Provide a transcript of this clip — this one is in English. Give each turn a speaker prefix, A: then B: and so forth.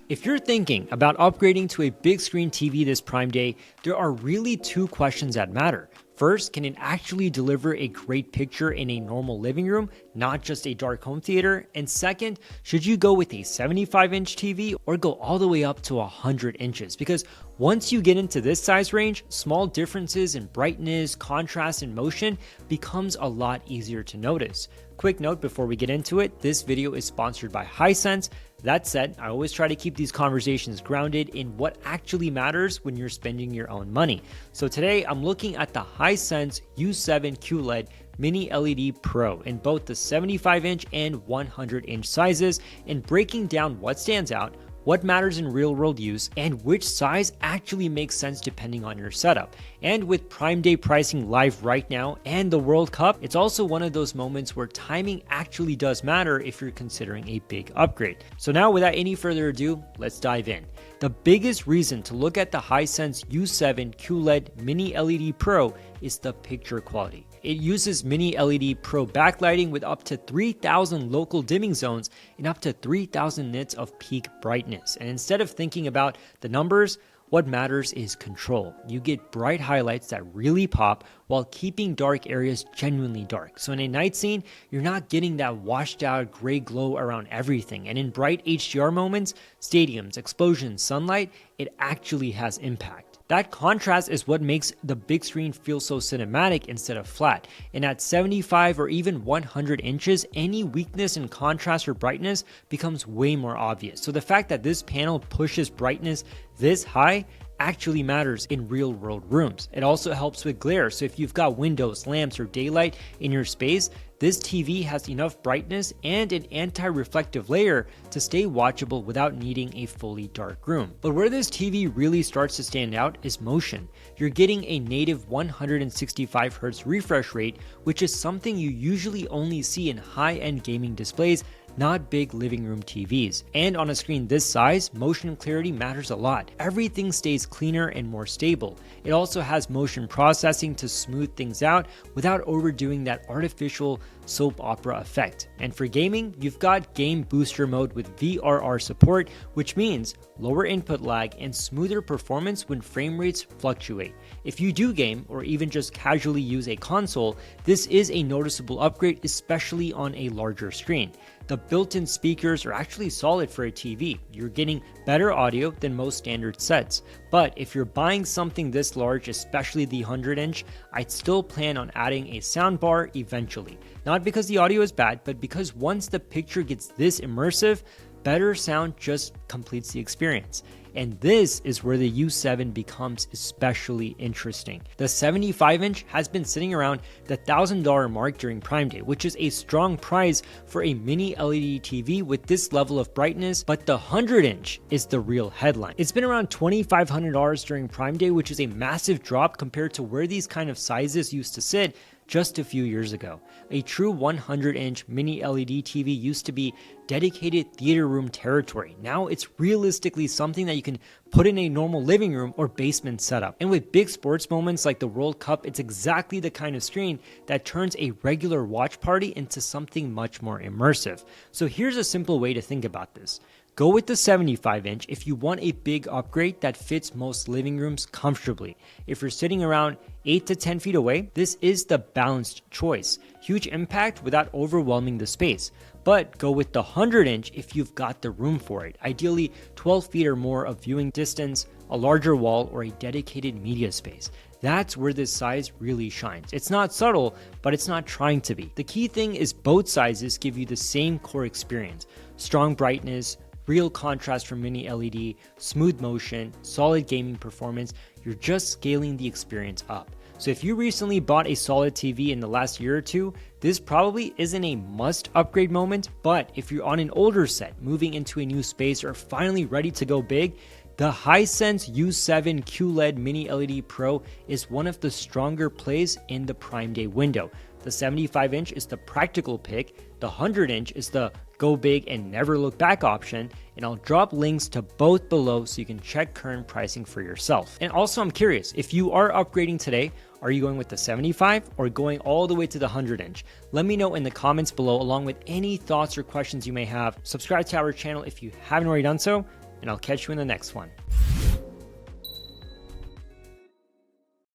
A: If you're thinking about upgrading to a big screen TV this Prime Day, there are really two questions that matter. First, can it actually deliver a great picture in a normal living room, not just a dark home theater? And second, should you go with a 75-inch TV or go all the way up to 100 inches? Because once you get into this size range, small differences in brightness, contrast, and motion becomes a lot easier to notice. Quick note before we get into it, this video is sponsored by Hisense. That said, I always try to keep these conversations grounded in what actually matters when you're spending your own money. So today I'm looking at the Hisense U7 QLED Mini LED Pro in both the 75-inch and 100-inch sizes and breaking down what stands out, what matters in real-world use, and which size actually makes sense depending on your setup. And with Prime Day pricing live right now and the World Cup, it's also one of those moments where timing actually does matter if you're considering a big upgrade. So now without any further ado, let's dive in. The biggest reason to look at the Hisense U7 QLED Mini LED Pro is the picture quality. It uses Mini LED Pro backlighting with up to 3,000 local dimming zones and up to 3,000 nits of peak brightness. And instead of thinking about the numbers, what matters is control. You get bright highlights that really pop while keeping dark areas genuinely dark. So in a night scene, you're not getting that washed out gray glow around everything. And in bright HDR moments, stadiums, explosions, sunlight, it actually has impact. That contrast is what makes the big screen feel so cinematic instead of flat. And at 75 or even 100 inches, any weakness in contrast or brightness becomes way more obvious. So the fact that this panel pushes brightness this high actually matters in real world rooms. It also helps with glare. So if you've got windows, lamps, or daylight in your space, this TV has enough brightness and an anti-reflective layer to stay watchable without needing a fully dark room. But where this TV really starts to stand out is motion. You're getting a native 165Hz refresh rate, which is something you usually only see in high-end gaming displays, not big living room TVs. And on a screen this size, motion clarity matters a lot. Everything stays cleaner and more stable. It also has motion processing to smooth things out without overdoing that artificial soap opera effect. And for gaming, you've got Game Booster mode with VRR support, which means lower input lag and smoother performance when frame rates fluctuate. If you do game or even just casually use a console, this is a noticeable upgrade, especially on a larger screen. The built-in speakers are actually solid for a TV. You're getting better audio than most standard sets. But if you're buying something this large, especially the 100-inch, I'd still plan on adding a soundbar eventually. Not because the audio is bad, but because once the picture gets this immersive, better sound just completes the experience. And this is where the U7 becomes especially interesting. The 75-inch has been sitting around the $1,000 mark during Prime Day, which is a strong price for a mini LED TV with this level of brightness, but the 100-inch is the real headline. It's been around $2,500 during Prime Day, which is a massive drop compared to where these kind of sizes used to sit just a few years ago. A true 100-inch mini LED TV used to be dedicated theater room territory. Now it's realistically something that you can put in a normal living room or basement setup. And with big sports moments like the World Cup, it's exactly the kind of screen that turns a regular watch party into something much more immersive. So here's a simple way to think about this. Go with the 75-inch if you want a big upgrade that fits most living rooms comfortably. If you're sitting around 8 to 10 feet away, this is the balanced choice. Huge impact without overwhelming the space. But go with the 100-inch if you've got the room for it. Ideally 12 feet or more of viewing distance, a larger wall, or a dedicated media space. That's where this size really shines. It's not subtle, but it's not trying to be. The key thing is both sizes give you the same core experience. Strong brightness, real contrast from mini LED, smooth motion, solid gaming performance. You're just scaling the experience up. So if you recently bought a solid TV in the last year or two, this probably isn't a must upgrade moment, but if you're on an older set, moving into a new space, or finally ready to go big, the Hisense U7 QLED Mini LED Pro is one of the stronger plays in the Prime Day window. The 75-inch is the practical pick, the 100-inch is the go big and never look back option, and I'll drop links to both below so you can check current pricing for yourself. And also I'm curious, if you are upgrading today, are you going with the 75 or going all the way to the 100-inch? Let me know in the comments below along with any thoughts or questions you may have. Subscribe to our channel if you haven't already done so. and I'll catch you in the next one.